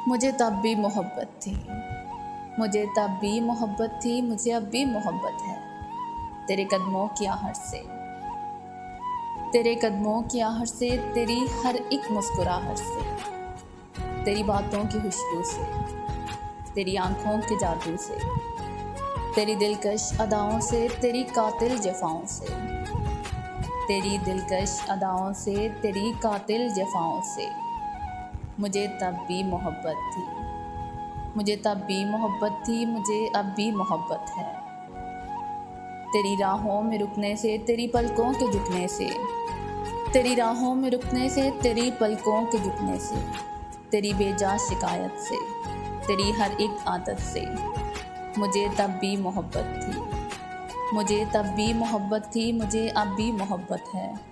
मुझे तब भी मोहब्बत थी, मुझे तब भी मोहब्बत थी, मुझे अब भी मोहब्बत है। तेरे कदमों की आहट से, तेरे कदमों की आहट से, तेरी हर एक मुस्कुराहट से, तेरी बातों की खुशबू से, तेरी आंखों के जादू से, तेरी दिलकश अदाओं से, तेरी कातिल जफाओं से, तेरी दिलकश अदाओं से, तेरी कातिल जफाओं से, मुझे तब भी मोहब्बत थी, मुझे तब भी मोहब्बत थी, मुझे अब भी मोहब्बत है। तेरी राहों में रुकने से, तेरी पलकों के झुकने से, तेरी राहों में रुकने से, तेरी पलकों के झुकने से, तेरी बेजा शिकायत से, तेरी हर एक आदत से, मुझे तब भी मोहब्बत थी, मुझे तब भी मोहब्बत थी, मुझे अब भी मोहब्बत है।